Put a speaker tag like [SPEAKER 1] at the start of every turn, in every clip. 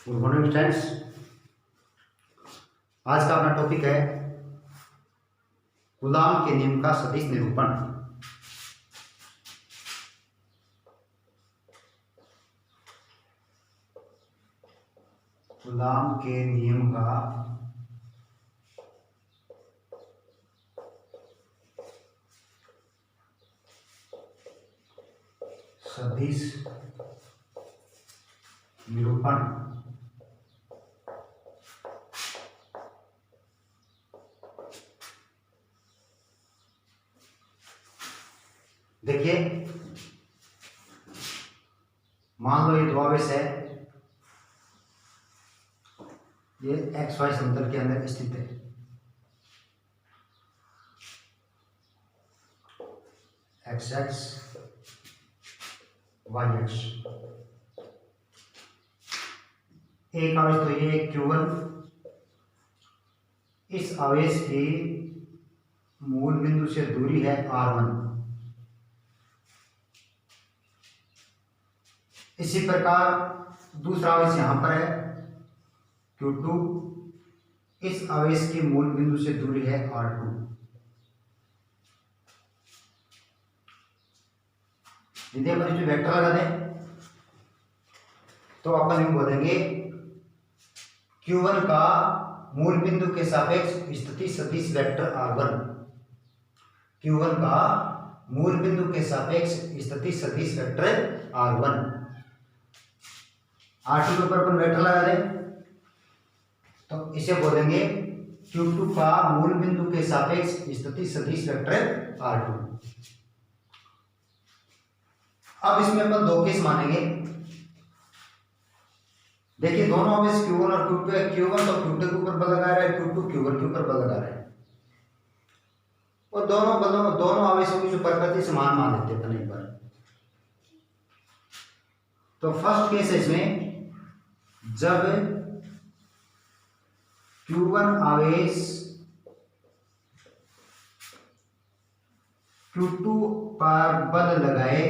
[SPEAKER 1] Good morning students. आज का अपना टॉपिक है कूलॉम के नियम का सदिश निरूपण। कूलॉम के नियम का सदिश निरूपण। देखिए, मान लो ये दो आवेश है, ये एक्स वाई समतल के अंदर स्थित है। X X Y X. एक आवेश तो ये Q1, इस आवेश की मूल बिंदु से दूरी है R1। इसी प्रकार दूसरा आवेश यहां पर है Q2, इस आवेश की मूल बिंदु से दूरी है R2। यदि अपन इसमें वेक्टर लगा दें तो अपन यूं बोलेंगे Q1 का मूल बिंदु के सापेक्ष स्थिति सदिश वेक्टर R1। Q1 का मूल बिंदु के सापेक्ष स्थिति सदिश वेक्टर R1। R2 के ऊपर अपन वेक्टर लगा दें तो इसे बोलेंगे Q2 का मूल बिंदु के सापेक्ष स्थिति सदिश वेक्टर R2। अब इसमें अपन दो केस मानेंगे। देखिए, दोनों आवेश Q1 और Q2 है। Q1 तो Q2 के ऊपर बल लगा रहा है, Q2 Q1 के ऊपर बल लगा रहा है, और दोनों आवेशों की जो प्रकृति समान मान लेते हैं अपन एक बार। तो फर्स्ट केस है इसमें, जब Q1 आवेश Q2 पर बल लगाए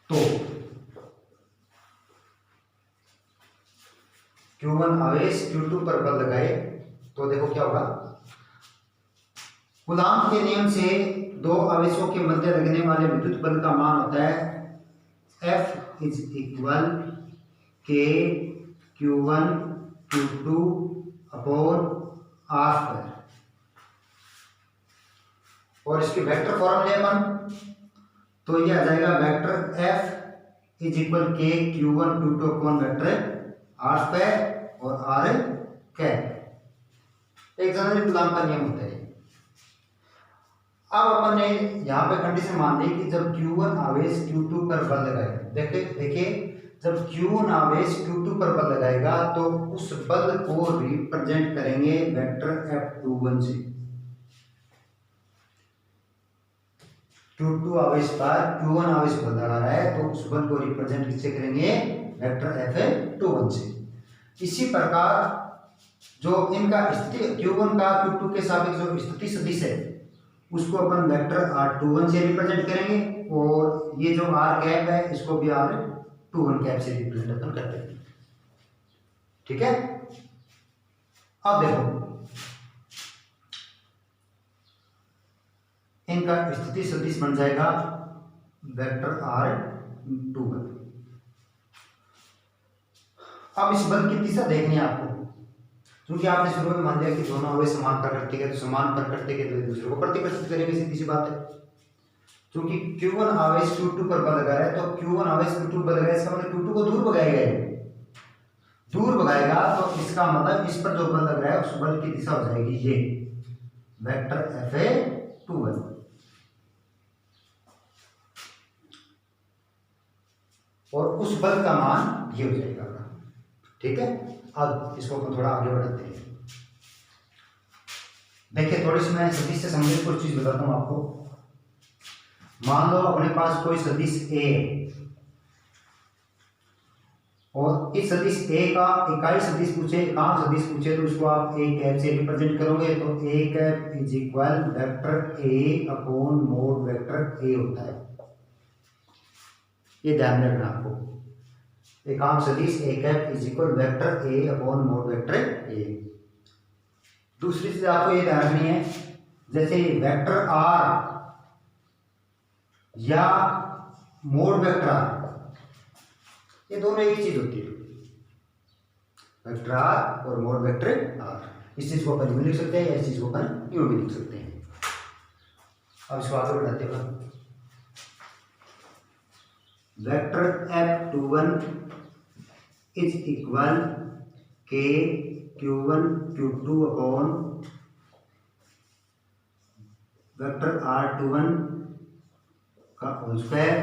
[SPEAKER 1] तो Q1 आवेश Q2 पर बल लगाए तो देखो क्या होगा। कूलॉम के नियम से दो आवेशों के मध्य लगने वाले विद्युत बल का मान होता है F इज इक्वल के Q1 Q2 अपॉन R²। और इसके वेक्टर फॉर्मूले अपन तो ये आ जाएगा वेक्टर F इज इक्वल के Q1 Q2 upon vector R² और R कैप। एक जनरल कूलॉम का नियम होता है। अब अपन ने यहाँ पे कंडीशन मान ली कि जब Q1 आवेश Q2 पर बल लगाएगा, देखिए जब Q1 आवेश Q2 पर बल लगाएगा तो उस बल को रिप्रेजेंट करेंगे वेक्टर F21 से। Q2 आवेश पर Q1 आवेश बल लगा रहा है तो उस बल को रिप्रेजेंट किससे करेंगे? वेक्टर F21 से। इसी प्रकार जो इनका स्थिति Q1 का Q2 के सापेक्ष जो स्थिति सदिश है उसको अपन वेक्टर R21 से रिप्रेजेंट करेंगे, और ये जो R कैप है इसको भी R21 कैप से रिप्रेजेंट अपन करते हैं। ठीक है, अब देखो इनका स्थिति सदिश बन जाएगा वेक्टर R21। अब इस बल की दिशा देखनी है आपको, क्योंकि आपने शुरू में मान लिया कि दोनों आवेश समान प्रकृति के, तो समान प्रकृति के तो एक दूसरे को प्रतिकर्षित करेंगे, सीधी सी बात है। क्योंकि Q1 आवेश Q2 पर बल लगा रहा है तो Q1 आवेश Q2 पर लगा है, इसका मतलब Q2 को दूर भगाएगा तो इसका मतलब इस पर जो बल लग रहा है उस बल की दिशा हो जाएगी ये वेक्टर F21। और उस बल का मान ये हो जाएगा। ठीक है, अब इसको अपन थोड़ा आगे बढ़ाते हैं। देखिए, थोड़ी सी मैं सदिश से संबंधित कुछ चीज बताता हूं आपको। मान लो अपने पास कोई सदिश A है और इस सदिश A का इकाई सदिश पूछे, एकांक सदिश पूछे तो उसको आप A कैप से रिप्रेजेंट करोगे तो A cap is equal vector A upon mod vector A होता है। ये ध्यान में रखना आपको। एक आम सदिश A cap is equal vector A upon mod vector A. दूसरी चीज आपको ये ध्यान रखनी है, जैसे वेक्टर आर या मोड वेक्टर आर, ये दोनों एक चीज होती है, वेक्टर आर और मोड वेक्टर आर। इस चीज को अपन यूं लिख सकते हैं या इस चीज को अपन यूं भी लिख सकते हैं। अब इसको आगे बढ़ाते हैं। वेक्टर F21 इज इक्वल के Q1 Q2 upon vector R21 का होल स्क्वायर,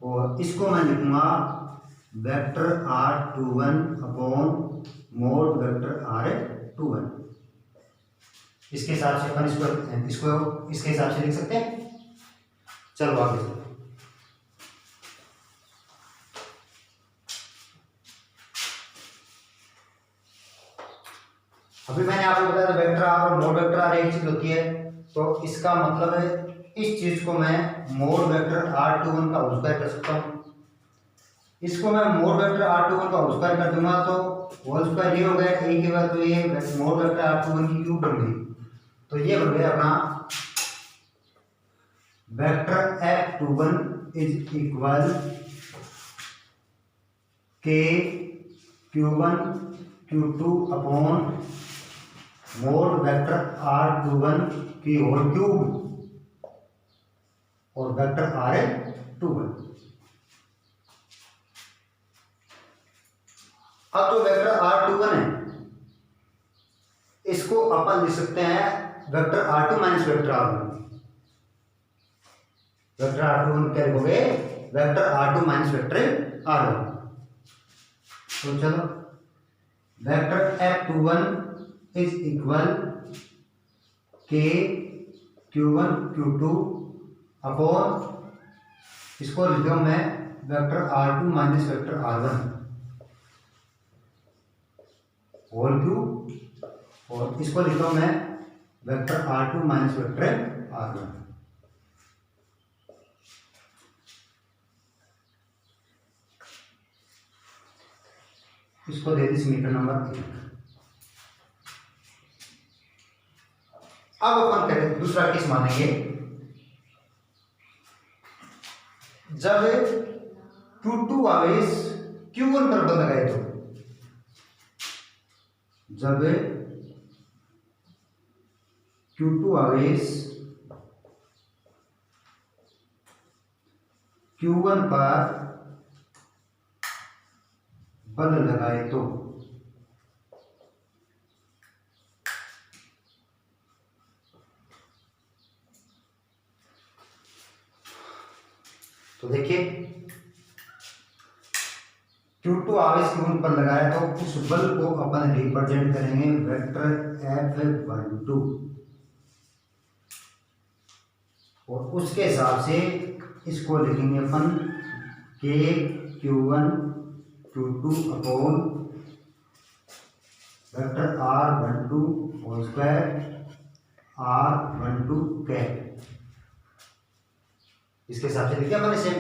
[SPEAKER 1] और इसको मैं लिखूंगा vector R21 upon mod vector R21। इसके हिसाब से अपन इसको इसके हिसाब से लिख सकते हैं। चलो आगे चलो। अभी मैंने आपको बताया था वेक्टर आर और मोड वेक्टर आर एक चीज होती है, तो इसका मतलब है इस चीज को मैं मोड वेक्टर R21 का होल स्क्वायर कर सकता हूँ। इसको मैं मोड वेक्टर R21 का होल स्क्वायर कर दूंगा तो होल स्क्वायर ये हो गया, एक के बाद तो ये मोड वेक्टर R21 की क्यूब बन गई, तो ये बन गया अपना वेक्टर F21 इज इक्वल के Q1 Q2 upon mod vector R21 की होल क्यूब और वेक्टर R21। अब जो वेक्टर R21 है इसको अपन लिख सकते हैं vector R2 minus vector R1। Vector R21 क्या लिखोगे, vector R2 minus vector R1। तो चलो वेक्टर F21 इज इक्वल के Q1 Q2 अपॉन, इसको लिखा हूं मैं vector R2 minus vector R1 whole cube, और इसको लिखा हूं मैं vector R2 minus vector R1। इसको दे दी समीकरण नंबर 1। अब अपन करें दूसरा केस मानेंगे, जब Q2 आवेश Q1 पर बल लगाए तो, जब Q2 आवेश Q1 पर बल लगाए तो देखिए Q2 आवेश Q1 पर लगाया तो उस बल को अपन रिप्रेजेंट करेंगे वेक्टर F12, और उसके हिसाब से इसको लिखेंगे अपन के Q1 Q2 upon vector R12 whole square R12 cap. इसके हिसाब से लिखिए अपन सेम।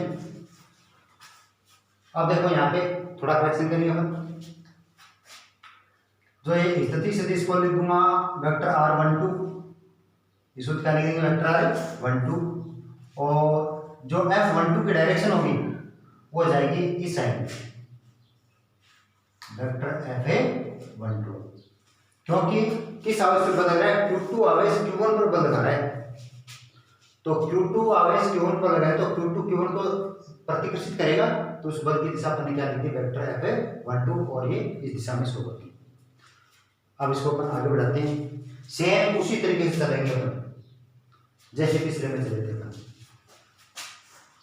[SPEAKER 1] अब देखो यहाँ पे थोड़ा करेक्शन करिए अपन, जो ये स्थिति सदिश को लिख दूंगा वेक्टर R12, इसको क्या लिखेंगे वेक्टर R12, और जो F12 की डायरेक्शन होगी वो जाएगी इस साइड वेक्टर F12, क्योंकि किस आवेश पर बल लग रहा है, Q2 आवेश Q1 पर बल लगा रहा है, तो Q2 आवेश Q1 पर लगा है तो Q2 Q1 को प्रतिकर्षित करेगा, तो उस बल की दिशा अपन क्या लिखते हैं वेक्टर F12, और ये इस दिशा में शो होगी। अब इसको अपन आगे बढ़ाते हैं, सेम उसी तरीके से चलेंगे अपन जैसे पिछले में चले थे।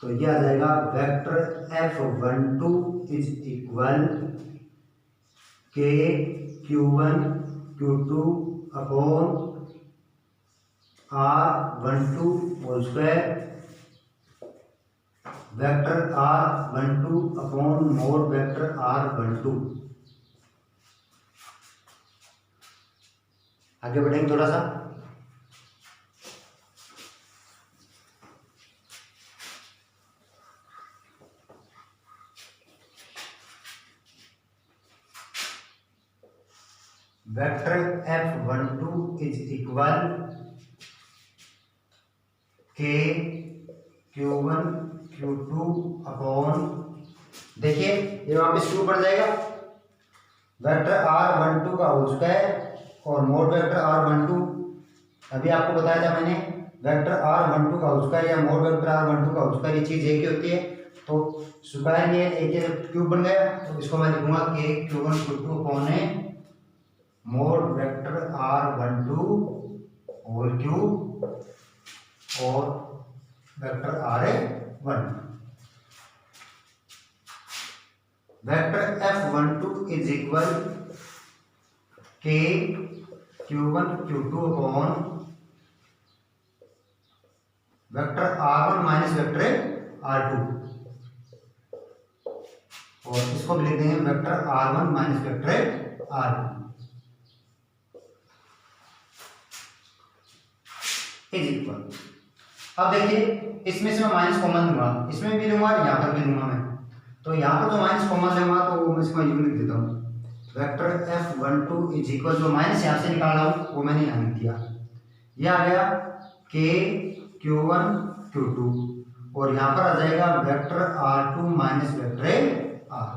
[SPEAKER 1] तो ये आ जाएगा वेक्टर F12 इज इक्वल के Q1 Q2 upon R12 whole square vector R12 upon mod vector R12। आगे बढ़ेंगे थोड़ा सा। वेक्टर F12 इज इक्वल के Q1 Q2 अपॉन, देखिए ये वहां पे शुरू पड़ जाएगा वेक्टर R12 का होल स्क्वायर और मोड वेक्टर R12, अभी आपको बताया था मैंने वेक्टर R12 का होल स्क्वायर या मोड वेक्टर R12 का होल स्क्वायर ये चीज एक ही होती है, तो स्क्वायर ये एक क्यूब बन गया, तो इसको मैं लिखूंगा k Q1 Q2 upon mod vector R12 whole cube और vector R1। Vector F12 is equal के Q1 Q2 upon vector R1 minus vector R2, और इसको भी लिख देंगे vector R1 minus vector R2 is equal. अब देखिए इसमें से मैं माइनस कॉमन लूंगा, इसमें भी लूंगा, यहां पर भी लूंगा मैं, तो यहां पर जो माइनस कॉमन लूंगा तो मैं इसको यूं लिख देता हूं, वेक्टर F12 इज इक्वल, जो माइनस यहां से निकाल रहा हूं वो मैंने यहां लिख दिया, ये आ गया के Q1 Q2 और यहां पर आ जाएगा vector R2 minus vector R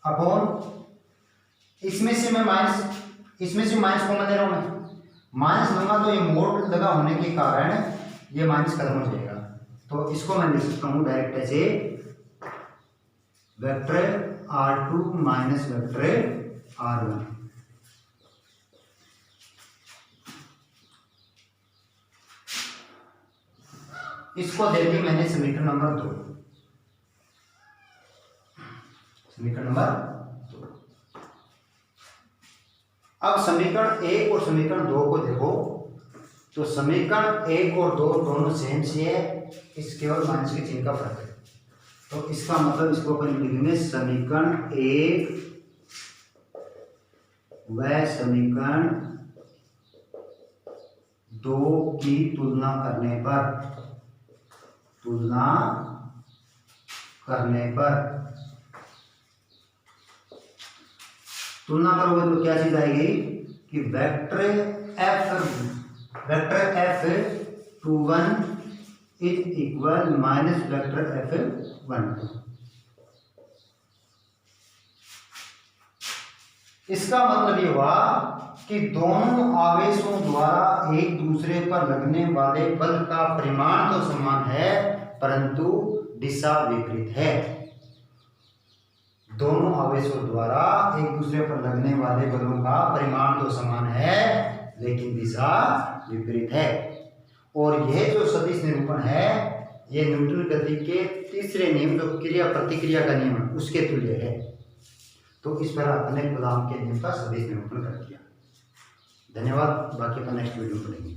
[SPEAKER 1] upon, इसमें से माइनस कॉमन ले रहा हूं मैं, माइनस लूंगा तो ये मोड लगा होने के कारण ये माइनस खत्म हो जाएगा, तो इसको मैं लिख सकता हूं डायरेक्ट ऐसे vector R2 minus vector R1। इसको दे दी मैंने समीकरण नंबर 2, समीकरण नंबर 2। अब समीकरण 1 और समीकरण 2 को देखो, तो समीकरण 1 और 2 दोनों सेम से है, इस केवल माइनस के चिन्ह का फर्क है, तो इसका मतलब इसको अपन लिखेंगे समीकरण 1 व समीकरण 2 की तुलना करने तुलना करोगे तो क्या चीज आएगी कि vector F21 is equal minus vector F12। इसका मतलब ये हुआ कि दोनों आवेशों द्वारा एक दूसरे पर लगने वाले बल का परिमाण तो समान है परंतु दिशा विपरीत है। दोनों आवेशों द्वारा एक दूसरे पर लगने वाले बलों का परिमाण तो समान है लेकिन दिशा विपरीत है। और यह जो सदिश निरूपण है यह न्यूटन गति के तीसरे नियम जो क्रिया प्रतिक्रिया का नियम है उसके तुल्य है। तो इस पर आपने कूलॉम के नियम का सदिश निरूपण कर दिया। धन्यवाद। बाकी अपन नेक्स्ट वीडियो में पढ़ेंगे।